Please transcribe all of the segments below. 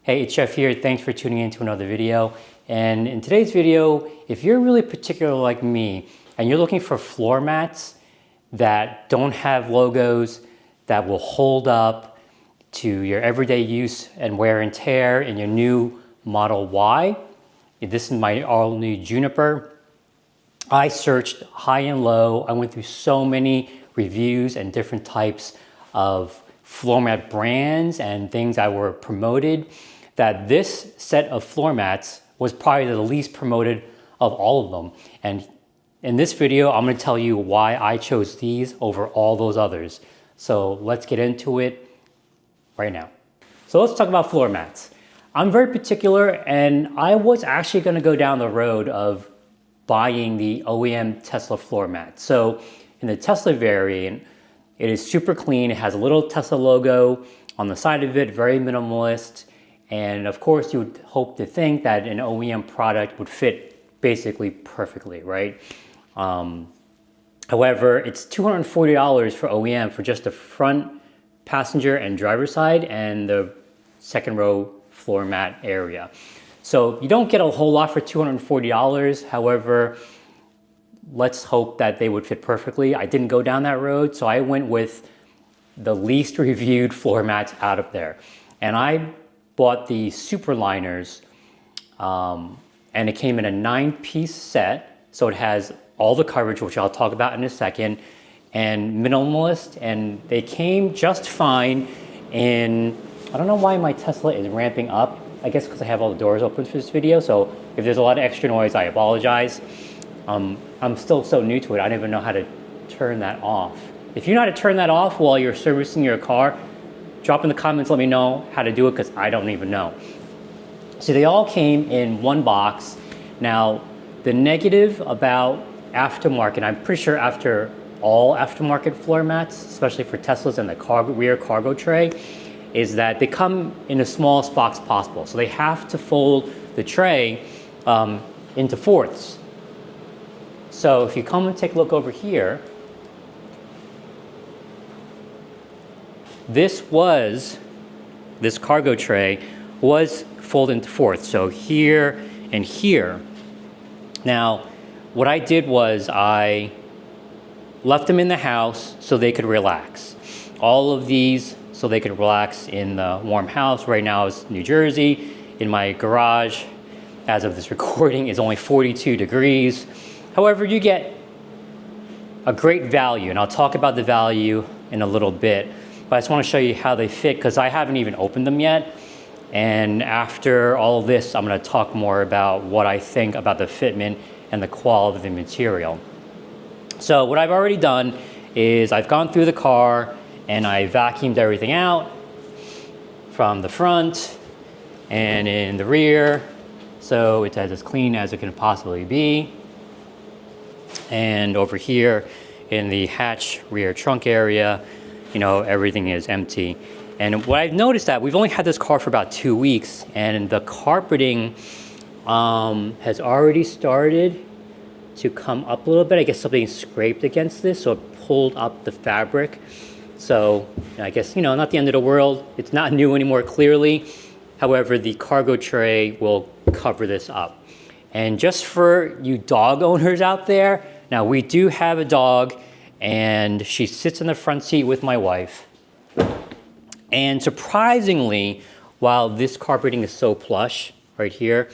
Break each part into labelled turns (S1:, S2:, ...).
S1: Hey, it's Jeff here. Thanks for tuning in to another video. And in today's video, if you're really particular like me and you're looking for floor mats that don't have logos, that will hold up to your everyday use and wear and tear in your new Model Y, this is my all new Juniper. I searched high and low. I went through so many reviews and different types of floor mat brands and things that were promoted, that this set of floor mats was probably the least promoted of all of them. And in this video, I'm going to tell you why I chose these over all those others. So let's get into it right now. So let's talk about floor mats. I'm very particular, and I was actually going to go down the road of buying the OEM Tesla floor mat. So in the Tesla variant, it is super clean. It has a little Tesla logo on the side of it, very minimalist. And of course, you would hope to think that an OEM product would fit basically perfectly, right? However, it's $240 for OEM for just the front passenger and driver side and the second row floor mat area. So you don't get a whole lot for $240. However, let's hope that they would fit perfectly. I didn't go down that road, so I went with the least reviewed floor mats out of there. And I bought the Superliners, and it came in a 9-piece set. So it has all the coverage, which I'll talk about in a second, and minimalist, and they came just fine in, I don't know why my Tesla is ramping up. I guess because I have all the doors open for this video, so if there's a lot of extra noise, I apologize. I'm still so new to it, I don't even know how to turn that off. If you know how to turn that off while you're servicing your car, drop in the comments, let me know how to do it, because I don't even know. So they all came in one box. Now, the negative about aftermarket, I'm pretty sure after all aftermarket floor mats, especially for Teslas and the rear cargo tray, is that they come in the smallest box possible. So they have to fold the tray into fourths. So if you come and take a look over here, this cargo tray was folded into fourths. So here and here. Now, what I did was I left them in the house so they could relax. All of these so they could relax in the warm house. Right now it's New Jersey. In my garage, as of this recording, is only 42 degrees. However, you get a great value, and I'll talk about the value in a little bit, but I just want to show you how they fit because I haven't even opened them yet. And after all of this, I'm going to talk more about what I think about the fitment and the quality of the material. So what I've already done is I've gone through the car and I vacuumed everything out from the front and in the rear. So it's as clean as it can possibly be. And over here in the hatch rear trunk area, everything is empty. And what I've noticed that we've only had this car for about 2 weeks, and the carpeting has already started to come up a little bit. I guess something scraped against this, so it pulled up the fabric. So I guess, not the end of the world. It's not new anymore, clearly. However, the cargo tray will cover this up. And just for you dog owners out there, now we do have a dog, and she sits in the front seat with my wife. And surprisingly, while this carpeting is so plush right here,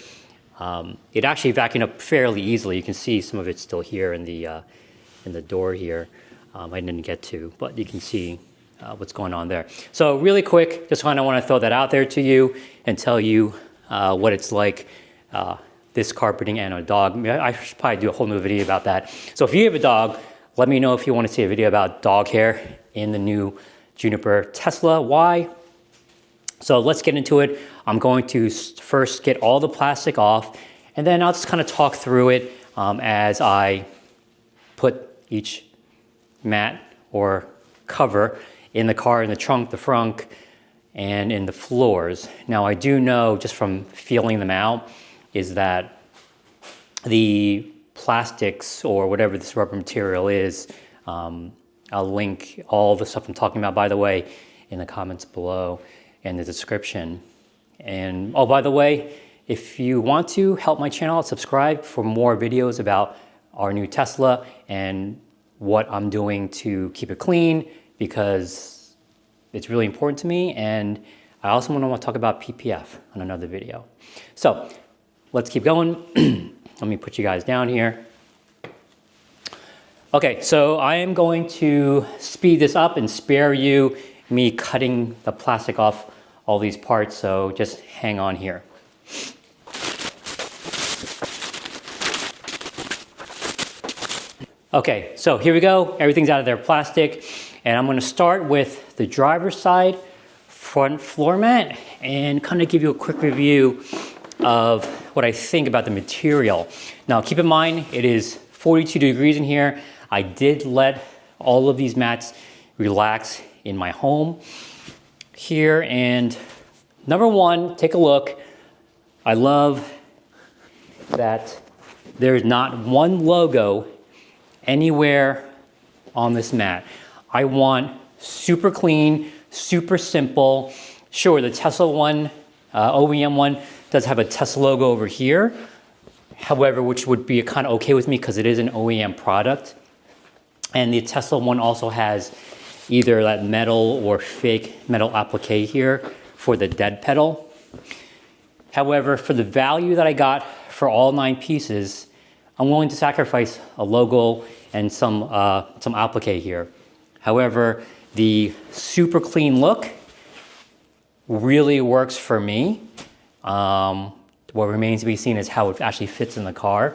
S1: it actually vacuumed up fairly easily. You can see some of it's still here in the door here. I didn't get to, but you can see what's going on there. So really quick, just kind of want to throw that out there to you and tell you what it's like, this carpeting and a dog. I should probably do a whole new video about that. So if you have a dog, let me know if you want to see a video about dog hair in the new Juniper Tesla Y. So let's get into it. I'm going to first get all the plastic off, and then I'll just kind of talk through it as I put each mat or cover in the car, in the trunk, the frunk, and in the floors. Now I do know just from feeling them out is that the plastics or whatever this rubber material is, I'll link all the stuff I'm talking about, by the way, in the comments below and the description. And oh, by the way, if you want to help my channel, subscribe for more videos about our new Tesla and what I'm doing to keep it clean, because it's really important to me. And I also want to talk about PPF on another video. So let's keep going. Let me put you guys down here. Okay, so I am going to speed this up and spare you me cutting the plastic off all these parts, so just hang on here. Okay, so here we go. Everything's out of their plastic, and I'm going to start with the driver's side front floor mat and kind of give you a quick review of what I think about the material. Now, keep in mind, it is 42 degrees in here. I did let all of these mats relax in my home here, and number one, take a look. I love that there's not one logo anywhere on this mat. I want super clean, super simple. Sure, the Tesla one, OEM one, does have a Tesla logo over here. However, which would be kind of okay with me because it is an OEM product. And the Tesla one also has either that metal or fake metal applique here for the dead pedal. However, for the value that I got for all 9 pieces, I'm willing to sacrifice a logo and some applique here. However, the super clean look really works for me. What remains to be seen is how it actually fits in the car.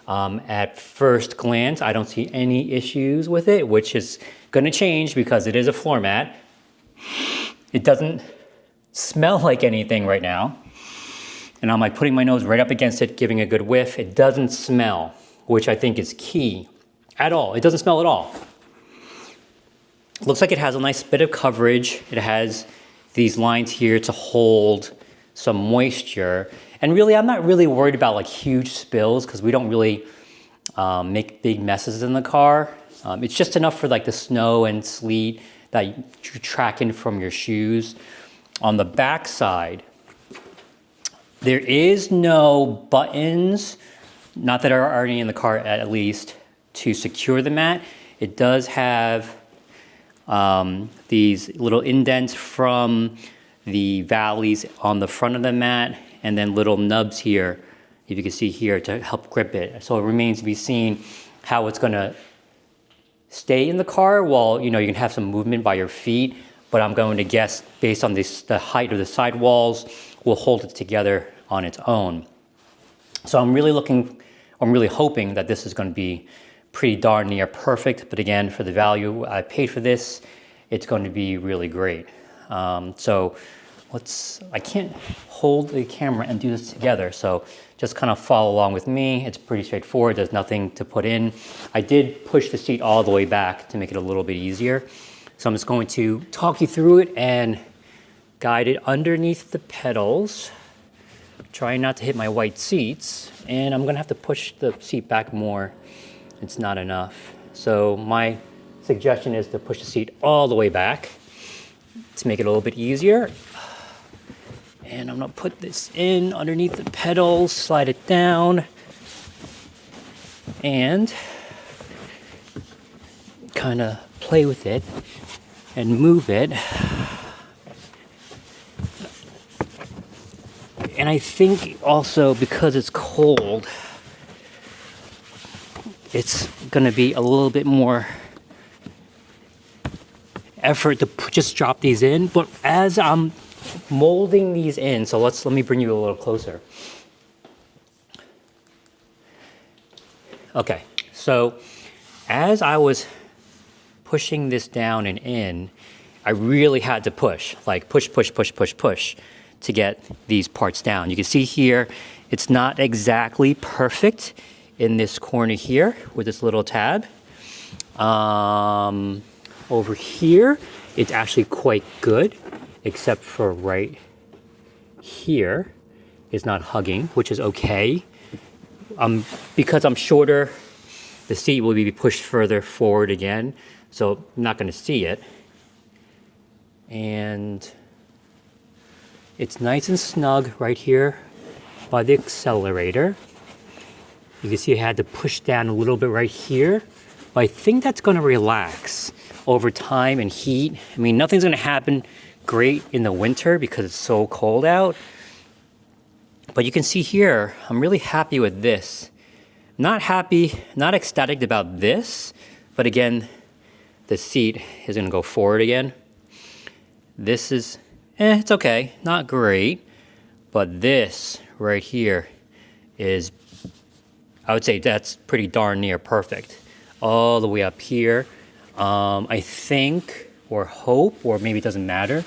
S1: At first glance, I don't see any issues with it, which is going to change because it is a floor mat. It doesn't smell like anything right now. And I'm like putting my nose right up against it, giving a good whiff. It doesn't smell, which I think is key at all. It doesn't smell at all. Looks like it has a nice bit of coverage. It has these lines here to hold some moisture. And really, I'm not really worried about like huge spills because we don't really make big messes in the car. It's just enough for like the snow and sleet that you're tracking from your shoes. On the back side, there is no buttons, not that are already in the car at least, to secure the mat. It does have these little indents from the valleys on the front of the mat, and then little nubs here, if you can see here, to help grip it. So it remains to be seen how it's gonna stay in the car while, you can have some movement by your feet, but I'm going to guess based on the height of the sidewalls, will hold it together on its own. So I'm really hoping that this is gonna be pretty darn near perfect, but again, for the value I paid for this, it's going to be really great. So I can't hold the camera and do this together, so just kind of follow along with me. It's pretty straightforward, there's nothing to put in. I did push the seat all the way back to make it a little bit easier. So I'm just going to talk you through it and guide it underneath the pedals, trying not to hit my white seats, and I'm gonna have to push the seat back more. It's not enough. So my suggestion is to push the seat all the way back to make it a little bit easier. And I'm gonna put this in underneath the pedals, slide it down, and kind of play with it and move it. And I think also because it's cold, it's gonna be a little bit more effort to just drop these in. But as I'm molding these in, so let me bring you a little closer. Okay, so as I was pushing this down and in, I really had to push to get these parts down. You can see here, it's not exactly perfect in this corner here with this little tab. Over here, it's actually quite good, except for right here is not hugging, which is okay. Because I'm shorter, the seat will be pushed further forward again, so I'm not gonna see it. And It's nice and snug right here by the accelerator. You can see I had to push down a little bit right here, but I think that's going to relax over time and heat. I mean, nothing's going to happen great in the winter because it's so cold out. But you can see here, I'm really happy with this. Not happy, not ecstatic about this, but again, the seat is going to go forward again. This is, it's okay, not great, but this right here is, I would say that's pretty darn near perfect. All the way up here. I think, or hope, or maybe it doesn't matter,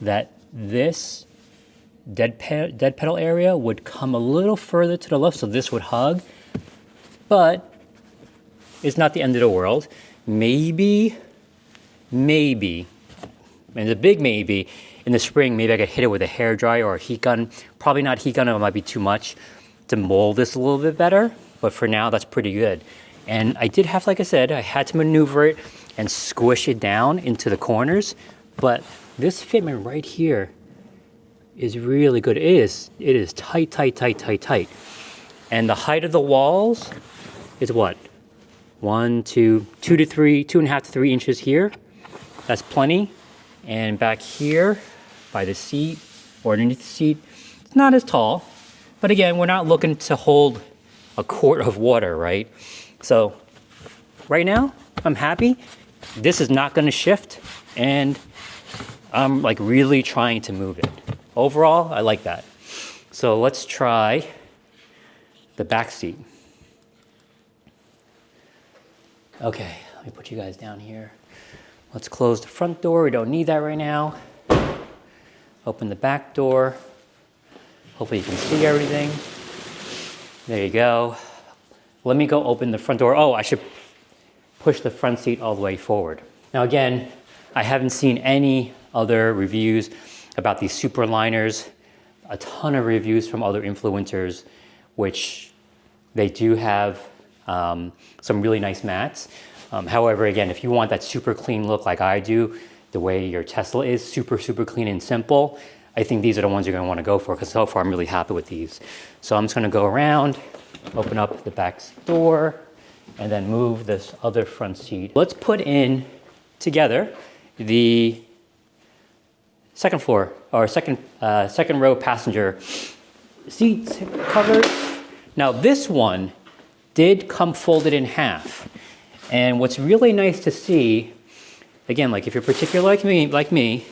S1: that this dead pedal area would come a little further to the left, so this would hug, but it's not the end of the world. Maybe, and it's a big maybe, in the spring, maybe I could hit it with a hairdryer or a heat gun. Probably not heat gun, it might be too much to mold this a little bit better, but for now, that's pretty good. And I did have, like I said, I had to maneuver it and squish it down into the corners, but this fitment right here is really good. It is tight, tight, tight, tight, tight. And the height of the walls is what? 2.5 to 3 inches here. That's plenty. And back here by the seat or underneath the seat, it's not as tall. But again, we're not looking to hold a quart of water, right? So right now, I'm happy. This is not going to shift, and I'm like really trying to move it. Overall, I like that. So let's try the back seat. Okay, let me put you guys down here. Let's close the front door. We don't need that right now. Open the back door. Hopefully you can see everything. There you go. Let me go open the front door. Oh, I should push the front seat all the way forward. Now again, I haven't seen any other reviews about these Superliners. A ton of reviews from other influencers, which they do have some really nice mats. However, again, if you want that super clean look like I do, the way your Tesla is, super, super clean and simple, I think these are the ones you're gonna wanna go for, because so far I'm really happy with these. So I'm just gonna go around, open up the back door, and then move this other front seat. Let's put in together the second floor, or second row passenger seat covers. Now this one did come folded in half. And what's really nice to see, again, like if you're particular like me,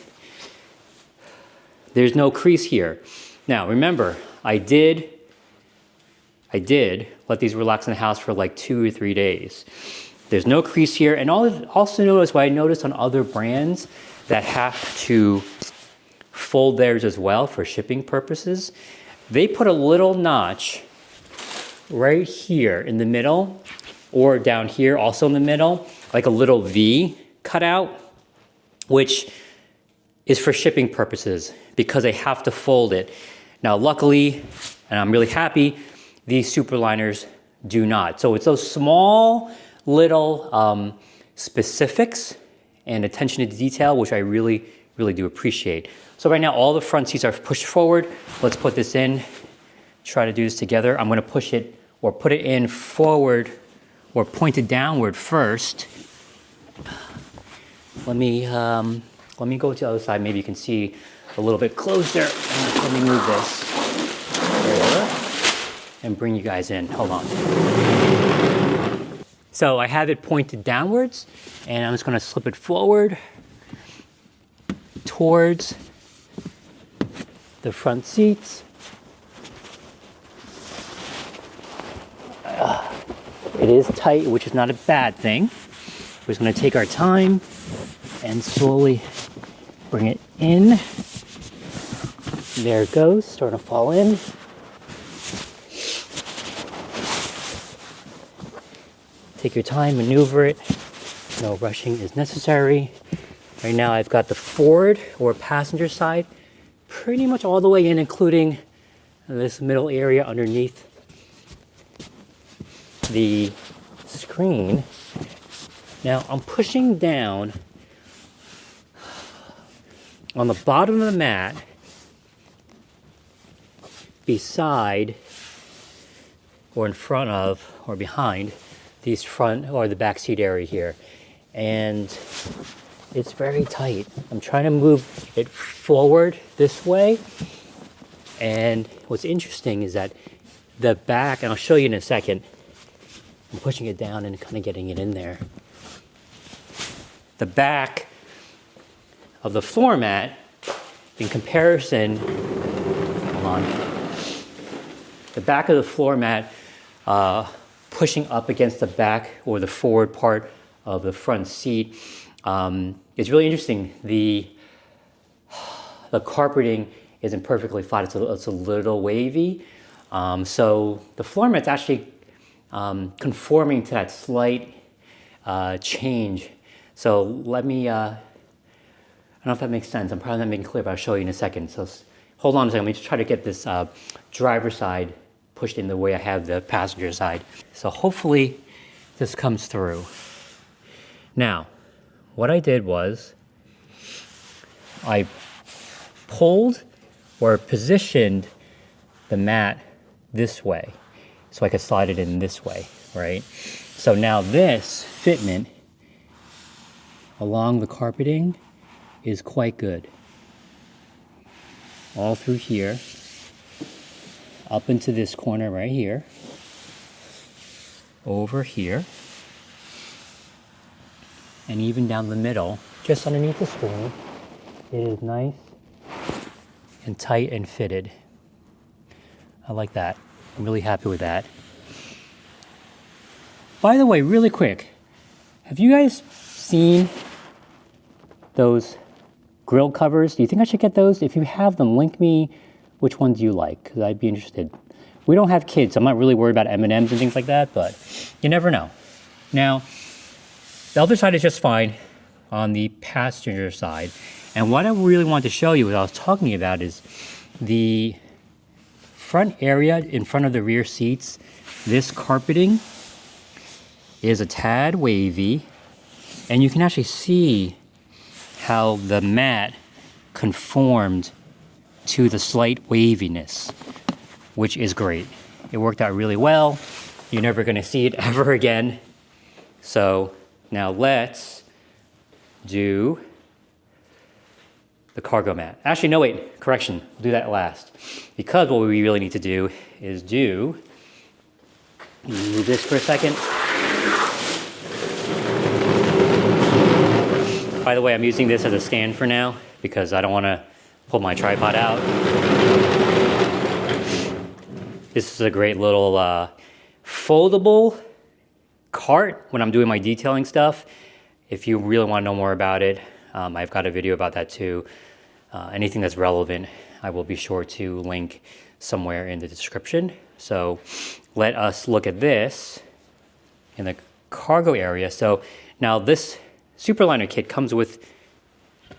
S1: there's no crease here. Now remember, I did let these relax in the house for like 2 or 3 days. There's no crease here. And also notice what I noticed on other brands that have to fold theirs as well for shipping purposes. They put a little notch right here in the middle, or down here also in the middle, like a little V cutout, which is for shipping purposes because they have to fold it. Now luckily, and I'm really happy, these Superliners do not. So it's those small little specifics and attention to detail, which I really, really do appreciate. So right now all the front seats are pushed forward. Let's put this in, try to do this together. I'm gonna push it or put it in forward or pointed downward first. Let me go to the other side. Maybe you can see a little bit closer. Let me move this and bring you guys in. Hold on. So I have it pointed downwards, and I'm just gonna slip it forward towards the front seats. It is tight, which is not a bad thing. We're just gonna take our time and slowly bring it in. There it goes, starting to fall in. Take your time, maneuver it. No rushing is necessary. Right now I've got the forward or passenger side pretty much all the way in, including this middle area underneath the screen. Now I'm pushing down on the bottom of the mat beside or in front of or behind these front or the back seat area here. And it's very tight. I'm trying to move it forward this way. And what's interesting is that the back, and I'll show you in a second, I'm pushing it down and kind of getting it in there. The back of the floor mat, in comparison, hold on, the back of the floor mat pushing up against the back or the forward part of the front seat is really interesting. The carpeting isn't perfectly flat, it's a little wavy. So the floor mat's actually conforming to that slight change. So let me, I don't know if that makes sense. I'm probably not making clear, but I'll show you in a second. So hold on a second. Let me just try to get this driver's side pushed in the way I have the passenger side. So hopefully this comes through. Now, what I did was I pulled or positioned the mat this way so I could slide it in this way, right? So now this fitment along the carpeting is quite good. All through here, up into this corner right here, over here, and even down the middle, just underneath the screen. It is nice and tight and fitted. I like that. I'm really happy with that. By the way, really quick, have you guys seen those grill covers? Do you think I should get those? If you have them, link me which ones you like, because I'd be interested. We don't have kids, so I'm not really worried about M&Ms and things like that, but you never know. Now, the other side is just fine on the passenger side. And what I really want to show you, what I was talking about, is the front area in front of the rear seats. This carpeting is a tad wavy, and you can actually see how the mat conformed to the slight waviness, which is great. It worked out really well. You're never gonna see it ever again. So now let's do the cargo mat. Actually, no, wait, correction, we'll do that last. Because what we really need to do is move this for a second. By the way, I'm using this as a stand for now because I don't wanna pull my tripod out. This is a great little foldable cart when I'm doing my detailing stuff. If you really want to know more about it, I've got a video about that too. Anything that's relevant, I will be sure to link somewhere in the description. So let us look at this in the cargo area. So now this Superliner kit comes with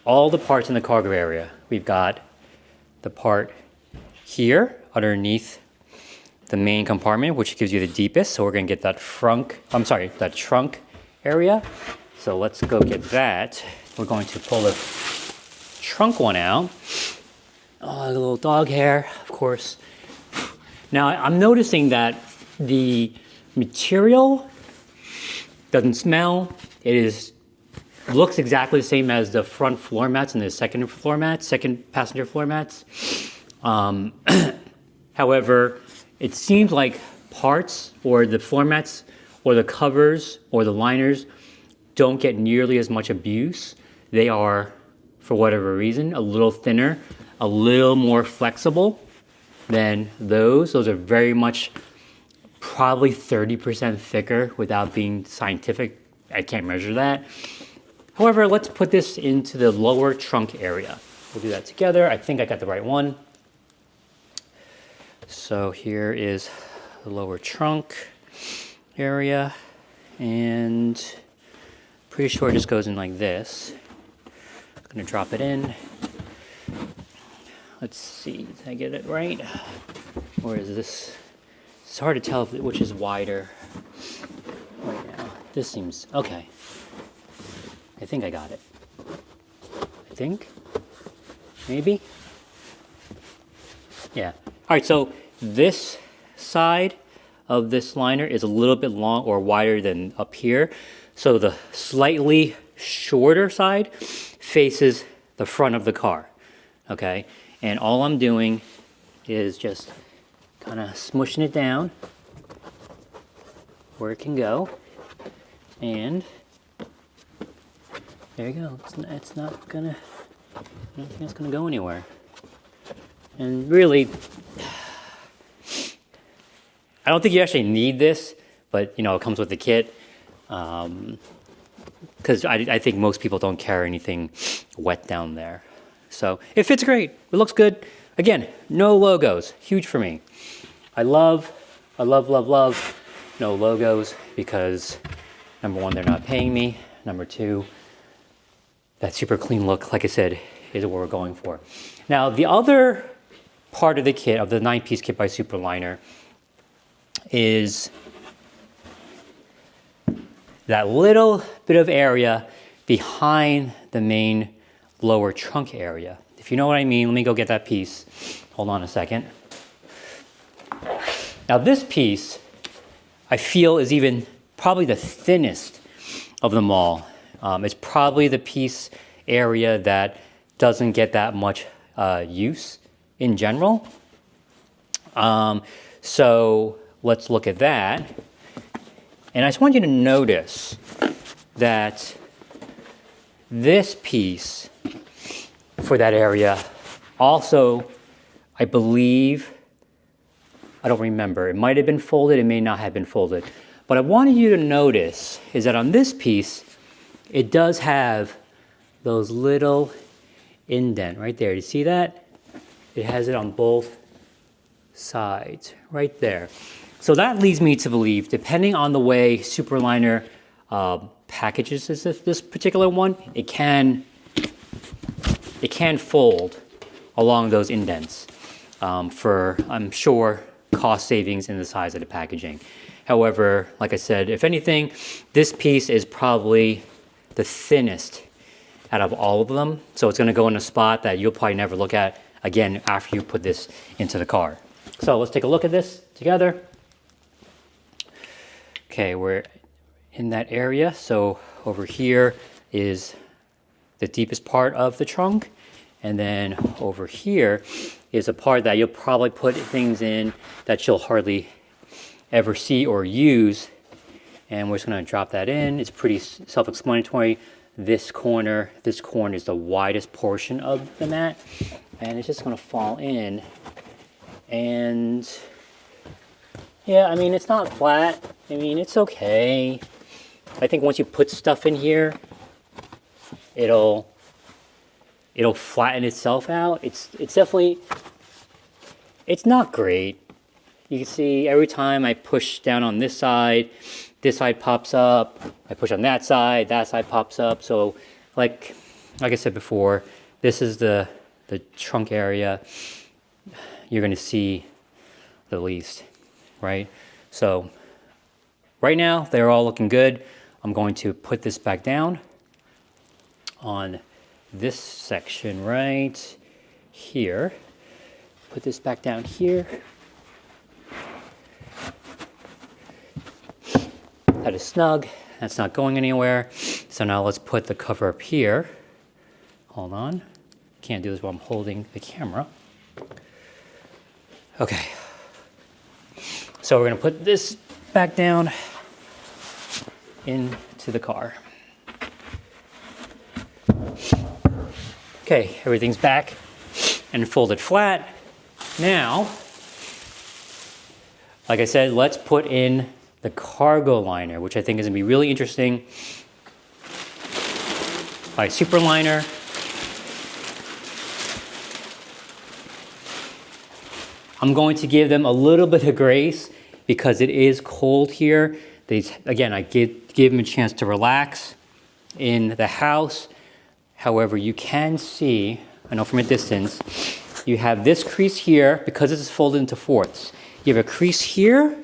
S1: all the parts in the cargo area. We've got the part here underneath the main compartment, which gives you the deepest. So we're gonna get that that trunk area. So let's go get that. We're going to pull the trunk one out. Oh, a little dog hair, of course. Now I'm noticing that the material doesn't smell. Looks exactly the same as the front floor mats and the second passenger floor mats. However, it seems like parts or the floor mats or the covers or the liners don't get nearly as much abuse. They are, for whatever reason, a little thinner, a little more flexible than those. Those are very much probably 30% thicker without being scientific. I can't measure that. However, let's put this into the lower trunk area. We'll do that together. I think I got the right one. So here is the lower trunk area, and pretty sure it just goes in like this. I'm gonna drop it in. Let's see, did I get it right? Or is this? It's hard to tell which is wider right now. This seems okay. I think I got it. I think, maybe. Yeah. right, so this side of this liner is a little bit long or wider than up here. So the slightly shorter side faces the front of the car, okay? And all I'm doing is just kind of smushing it down where it can go. And there you go. It's not gonna, I don't think it's gonna go anywhere. And really, I don't think you actually need this, but you know, it comes with the kit. Because I think most people don't carry anything wet down there. So it fits great. It looks good. Again, no logos. Huge for me. I love no logos because number one, they're not paying me. Number two, that super clean look, like I said, is what we're going for. Now, the other part of the kit, of the 9-piece kit by Superliner, is that little bit of area behind the main lower trunk area. If you know what I mean, let me go get that piece. Hold on a second. Now this piece, I feel, is even probably the thinnest of them all. It's probably the piece area that doesn't get that much use in general. So let's look at that. And I just want you to notice that this piece for that area also, I believe, I don't remember, it might have been folded, it may not have been folded. But I wanted you to notice is that on this piece, it does have those little indent right there. You see that? It has it on both sides, right there. So that leads me to believe, depending on the way Superliner packages this particular one, it can fold along those indents for, I'm sure, cost savings in the size of the packaging. However, like I said, if anything, this piece is probably the thinnest out of all of them. So it's gonna go in a spot that you'll probably never look at again after you put this into the car. So let's take a look at this together. Okay, we're in that area. So over here is the deepest part of the trunk. And then over here is a part that you'll probably put things in that you'll hardly ever see or use. And we're just gonna drop that in. It's pretty self-explanatory. This corner is the widest portion of the mat. And it's just gonna fall in. And yeah, I mean, it's not flat. I mean, it's okay. I think once you put stuff in here, it'll flatten itself out. It's definitely, it's not great. You can see every time I push down on this side pops up. I push on that side pops up. So like I said before, this is the trunk area you're gonna see the least, right? So right now, they're all looking good. I'm going to put this back down on this section right here. Put this back down here. That is snug. That's not going anywhere. So now let's put the cover up here. Hold on. Can't do this while I'm holding the camera. Okay. So we're gonna put this back down into the car. Okay, everything's back and folded flat. Now, like I said, let's put in the cargo liner, which I think is gonna be really interesting, by Superliner. I'm going to give them a little bit of grace because it is cold here. Again, I give them a chance to relax in the house. However, you can see, I know from a distance, you have this crease here because this is folded into fourths. You have a crease here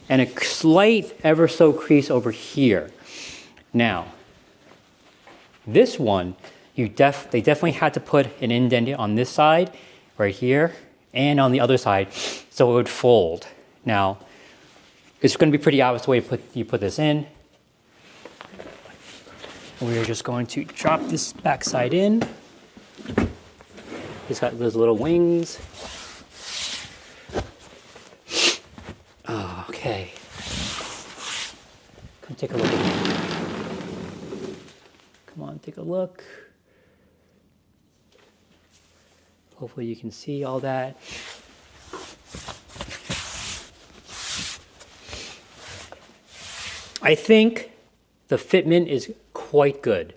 S1: and a slight ever so crease over here. Now, this one, they definitely had to put an indent on this side, right here, and on the other side, so it would fold. Now, it's going to be pretty obvious the way you put this in. We're just going to drop this backside in. It's got those little wings. Okay. Come take a look at it. Come on, take a look. Hopefully you can see all that. I think the fitment is quite good.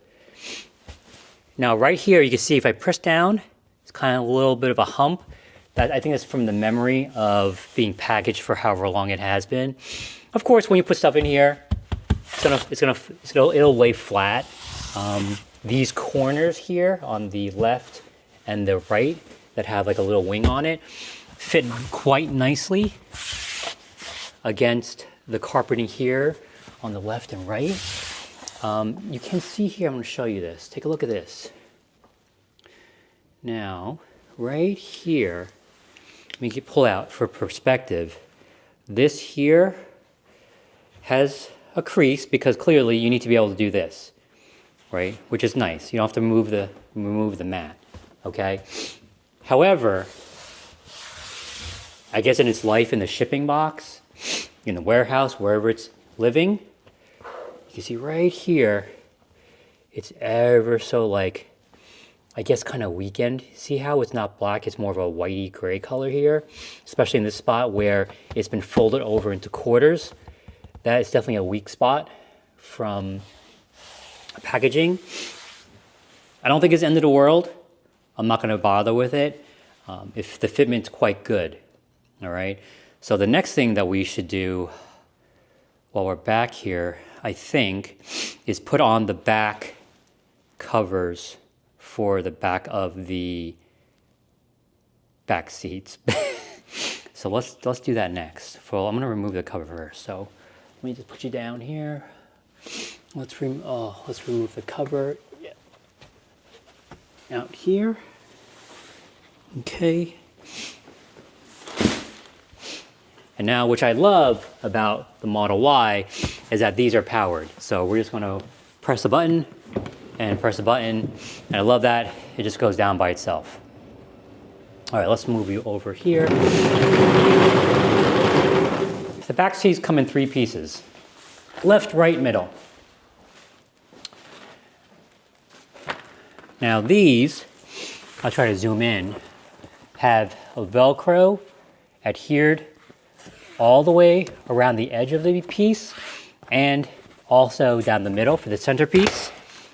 S1: Now right here, you can see if I press down, it's kind of a little bit of a hump. That I think that's from the memory of being packaged for however long it has been. Of course, when you put stuff in here, it'll lay flat. These corners here on the left and the right that have like a little wing on it fit quite nicely against the carpeting here on the left and right. You can see here, I'm going to show you this. Take a look at this. Now, right here, let me pull out for perspective. This here has a crease because clearly you need to be able to do this, right? Which is nice. You don't have to remove the mat, okay? However, I guess in its life in the shipping box, in the warehouse, wherever it's living, you can see right here, it's ever so like, I guess kind of weakened. See how it's not black, it's more of a whitey gray color here, especially in this spot where it's been folded over into quarters. That is definitely a weak spot from packaging. I don't think it's the end of the world. I'm not going to bother with it if the fitment's quite good. All right. So the next thing that we should do while we're back here, I think, is put on the back covers for the back of the back seats. So let's do that next. I'm going to remove the cover first. So let me just put you down here. Let's remove the cover. Yeah. Out here. Okay. And now, which I love about the Model Y is that these are powered. So we're just going to press the button and press the button. And I love that. It just goes down by itself. All right, let's move you over here. The back seats come in 3 pieces. Left, right, middle. Now these, I'll try to zoom in, have a Velcro adhered all the way around the edge of the piece and also down the middle for the centerpiece.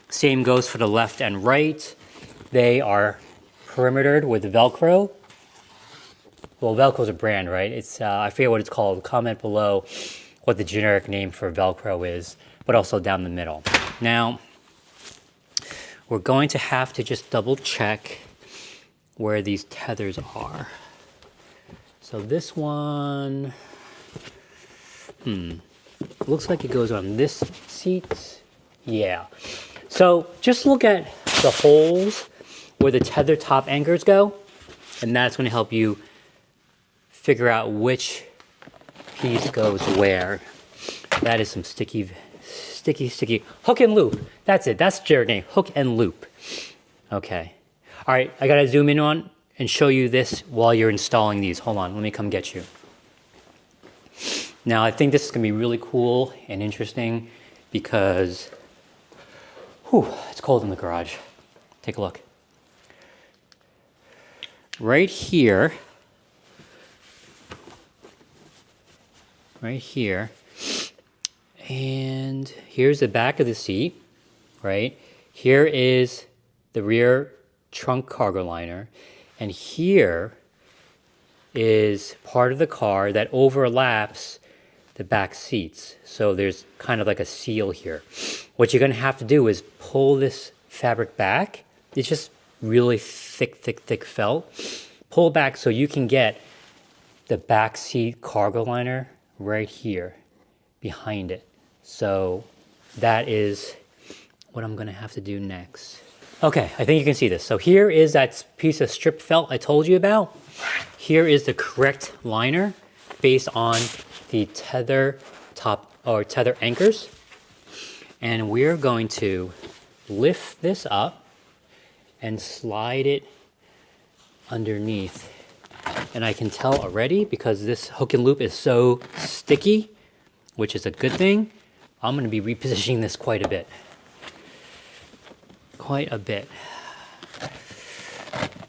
S1: Same goes for the left and right. They are perimetered with Velcro. Well, Velcro's a brand, right? It's I forget what it's called. Comment below what the generic name for Velcro is, but also down the middle. Now, we're going to have to just double check where these tethers are. So this one, looks like it goes on this seat. Yeah. So just look at the holes where the tether top anchors go, and that's going to help you figure out which piece goes where. That is some sticky hook and loop. That's it. That's generic name, hook and loop. Okay. All right, I got to zoom in on and show you this while you're installing these. Hold on, let me come get you. Now, I think this is going to be really cool and interesting because, it's cold in the garage. Take a look. Right here, and here's the back of the seat, right? Here is the rear trunk cargo liner, and here is part of the car that overlaps the back seats. So there's kind of like a seal here. What you're going to have to do is pull this fabric back. It's just really thick felt. Pull back so you can get the back seat cargo liner right here behind it. So that is what I'm going to have to do next. Okay, I think you can see this. So here is that piece of strip felt I told you about. Here is the correct liner based on the tether top or tether anchors. And we're going to lift this up and slide it underneath. And I can tell already, because this hook and loop is so sticky, which is a good thing, I'm going to be repositioning this quite a bit. Quite a bit.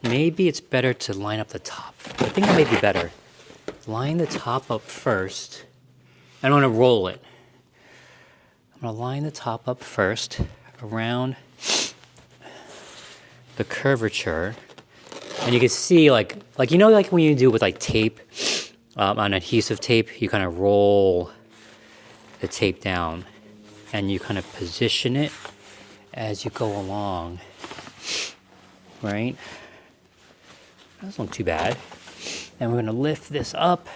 S1: Maybe it's better to line up the top. I think that may be better. Line the top up first. I don't want to roll it. I'm going to line the top up first around the curvature. And you can see, like you know, like when you do with like tape, on adhesive tape, you kind of roll the tape down and you kind of position it as you go along, right? That's not too bad. And we're gonna lift this up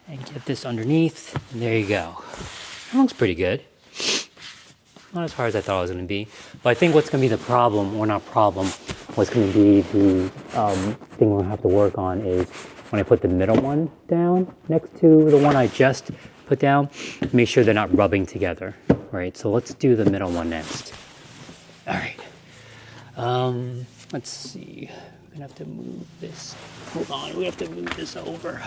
S1: and get this underneath, and there you go. That looks pretty good. Not as hard as I thought it was gonna be, but I think what's gonna be the problem, or not problem, what's gonna be the thing we're gonna have to work on is when I put the middle one down next to the one I just put down, make sure they're not rubbing together, right? So let's do the middle one next. All right. Let's see. We're gonna have to move this. Hold on, we have to move this over.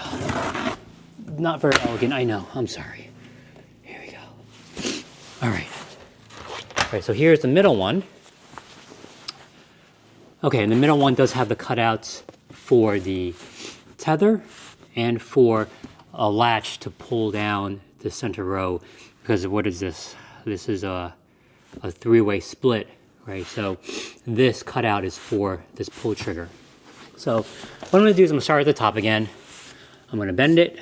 S1: Not very elegant, I know. I'm sorry. Here we go. All right. All right, so here's the middle one. Okay, and the middle one does have the cutouts for the tether and for a latch to pull down the center row, because what is this? This is a three-way split, right? So this cutout is for this pull trigger. So what I'm gonna do is I'm gonna start at the top again. I'm gonna bend it,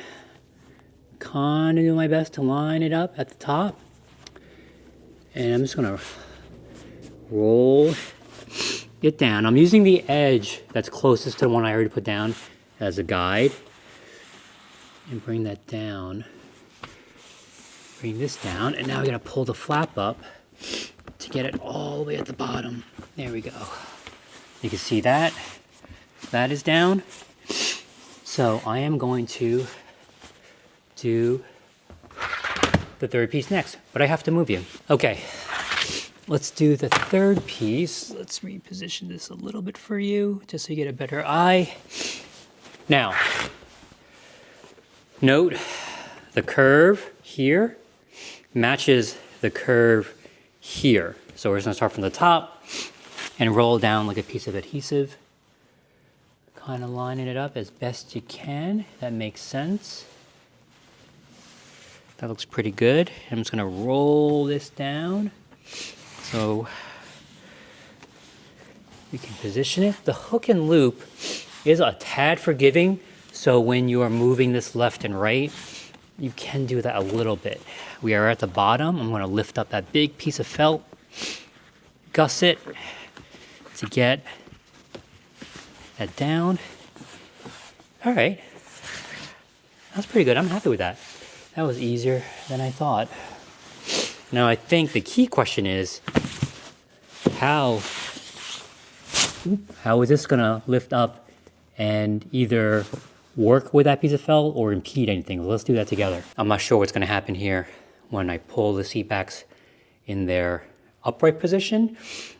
S1: kind of do my best to line it up at the top. And I'm just gonna roll it down. I'm using the edge that's closest to the one I already put down as a guide. And bring that down. Bring this down, and now we gotta pull the flap up to get it all the way at the bottom. There we go. You can see that. That is down. So I am going to do the third piece next, but I have to move you. Okay, let's do the third piece. Let's reposition this a little bit for you, just so you get a better eye. Now, note the curve here matches the curve here. So we're just gonna start from the top and roll down like a piece of adhesive. Kind of lining it up as best you can. That makes sense. That looks pretty good. I'm just gonna roll this down so we can position it. The hook and loop is a tad forgiving, so when you are moving this left and right, you can do that a little bit. We are at the bottom. I'm gonna lift up that big piece of felt, gusset to get that down. All right, that's pretty good. I'm happy with that. That was easier than I thought. Now I think the key question is, how is this gonna lift up and either work with that piece of felt or impede anything? Let's do that together. I'm not sure what's gonna happen here when I pull the seat backs in their upright position,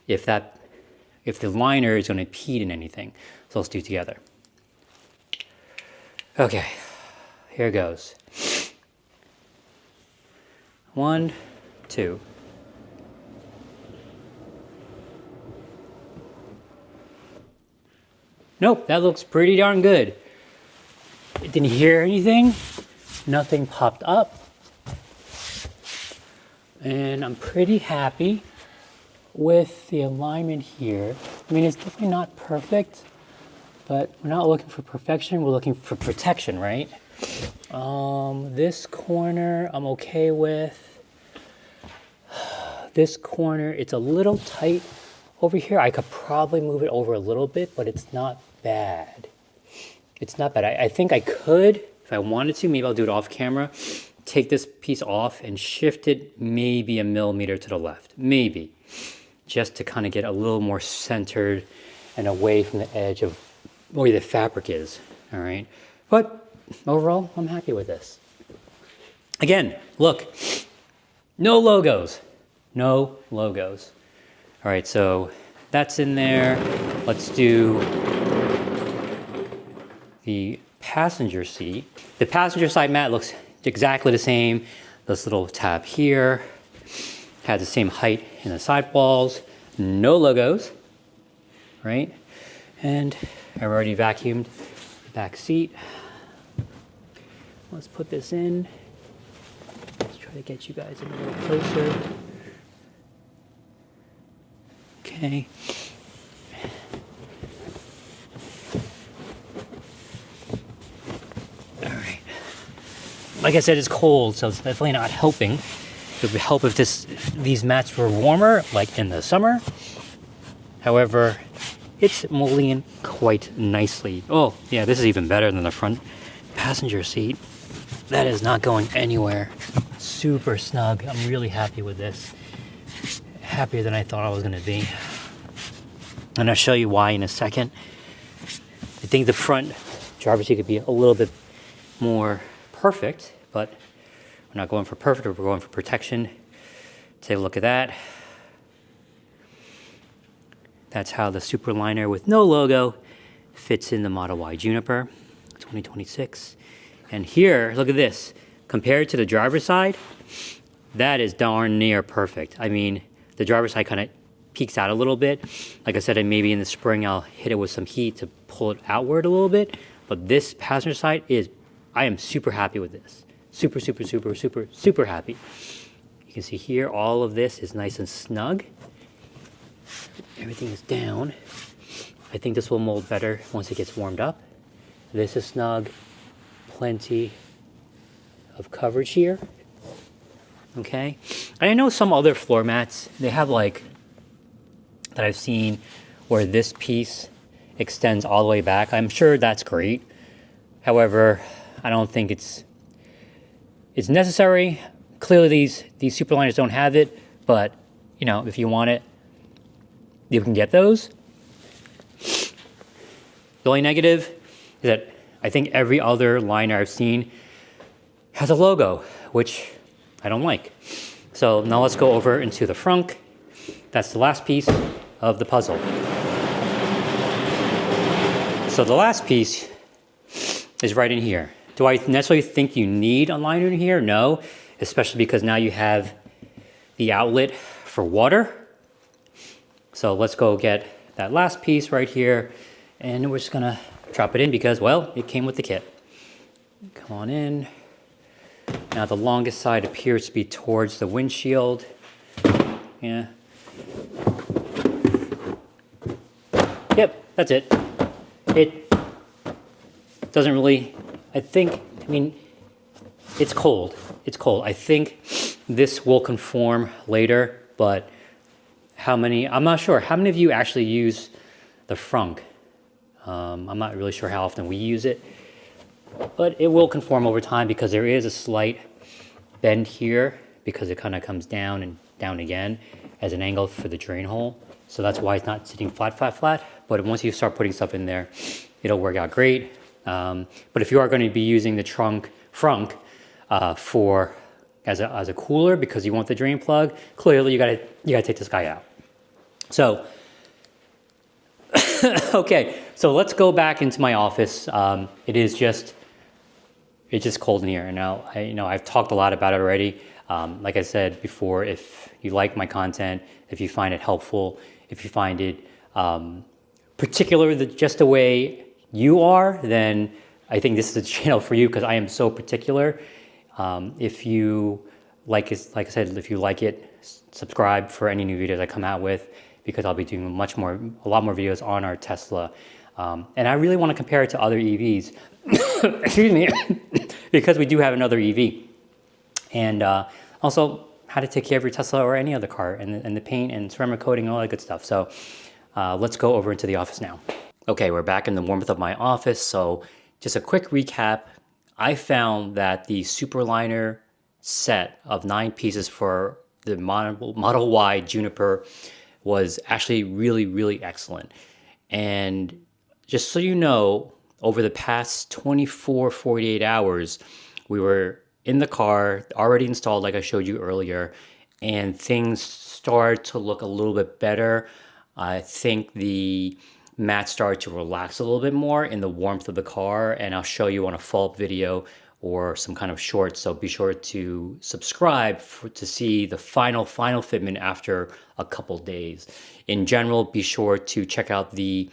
S1: if the liner is gonna impede in anything. So let's do it together. Okay, here goes. 1, 2. Nope, that looks pretty darn good. It didn't hear anything. Nothing popped up. And I'm pretty happy with the alignment here. I mean, it's definitely not perfect, but we're not looking for perfection, we're looking for protection, right? This corner I'm okay with. This corner, it's a little tight over here. I could probably move it over a little bit, but it's not bad. It's not bad. I think I could, if I wanted to, maybe I'll do it off camera, take this piece off and shift it maybe 1 millimeter to the left, maybe, just to kind of get a little more centered and away from the edge of where the fabric is. All right, but overall, I'm happy with this. Again, look, no logos, no logos. All right, so that's in there. Let's do the passenger seat. The passenger side mat looks exactly the same. This little tab here has the same height in the sidewalls, no logos, right? And I've already vacuumed the back seat. Let's put this in. Let's try to get you guys a little closer. Okay. All right. Like I said, it's cold, so it's definitely not helping. It would help if these mats were warmer, like in the summer. However, it's molding in quite nicely. Oh, yeah, this is even better than the front passenger seat. That is not going anywhere. Super snug. I'm really happy with this. Happier than I thought I was going to be. And I'll show you why in a second. I think the front driver's seat could be a little bit more perfect, but we're not going for perfect, we're going for protection. Take a look at that. That's how the Superliner with no logo fits in the Model Y Juniper 2026. And here, look at this. Compared to the driver's side, that is darn near perfect. I mean, the driver's side kind of peeks out a little bit. Like I said, maybe in the spring I'll hit it with some heat to pull it outward a little bit. But this passenger side I am super happy with this. Super, super, super, super, super happy. You can see here, all of this is nice and snug. Everything is down. I think this will mold better once it gets warmed up. This is snug. Plenty of coverage here. Okay. And I know some other floor mats, they have like, that I've seen where this piece extends all the way back. I'm sure that's great. However, I don't think it's necessary. Clearly these Superliners don't have it, but you know, if you want it, you can get those. The only negative is that I think every other liner I've seen has a logo, which I don't like. So now let's go over into the frunk. That's the last piece of the puzzle. So the last piece is right in here. Do I necessarily think you need a liner in here? No, especially because now you have the outlet for water. So let's go get that last piece right here, and we're just gonna drop it in because, well, it came with the kit. Come on in. Now the longest side appears to be towards the windshield. Yeah. Yep, that's it. It doesn't really, I mean, it's cold. It's cold. I think this will conform later, but I'm not sure. How many of you actually use the frunk? I'm not really sure how often we use it, but it will conform over time because there is a slight bend here because it kind of comes down and down again as an angle for the drain hole. So that's why it's not sitting flat, flat, flat. But once you start putting stuff in there, it'll work out great. But if you are going to be using the frunk as a cooler because you want the drain plug, clearly you gotta take this guy out. So, okay, so let's go back into my office. It's just cold in here. And now I've talked a lot about it already. Like I said before, if you like my content, if you find it helpful, if you find it particular just the way you are, then I think this is a channel for you because I am so particular. If you like it, like I said, if you like it, subscribe for any new videos I come out with because I'll be doing a lot more videos on our Tesla. And I really want to compare it to other EVs, excuse me, because we do have another EV. And also how to take care of your Tesla or any other car and the paint and ceramic coating and all that good stuff. So let's go over into the office now. Okay, we're back in the warmth of my office. So just a quick recap. I found that the Superliner set of 9 pieces for the Model Y Juniper was actually really, really excellent. And just so you know, over the past 24, 48 hours, we were in the car, already installed, like I showed you earlier, and things started to look a little bit better. I think the mat started to relax a little bit more in the warmth of the car, and I'll show you on a follow-up video or some kind of short. So be sure to subscribe to see the final fitment after a couple days. In general, be sure to check out the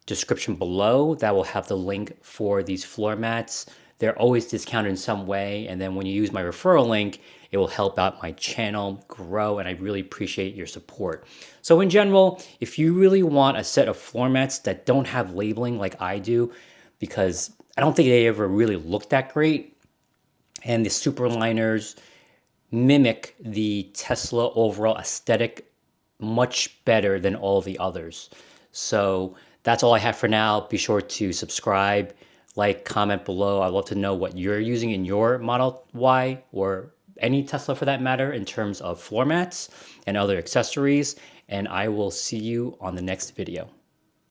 S1: description below. That will have the link for these floor mats. They're always discounted in some way, and then when you use my referral link, it will help out my channel grow, and I really appreciate your support. So in general, if you really want a set of floor mats that don't have labeling like I do, because I don't think they ever really look that great, and the Superliners mimic the Tesla overall aesthetic much better than all the others. So that's all I have for now. Be sure to subscribe, like, comment below. I'd love to know what you're using in your Model Y or any Tesla for that matter in terms of floor mats and other accessories. And I will see you on the next video.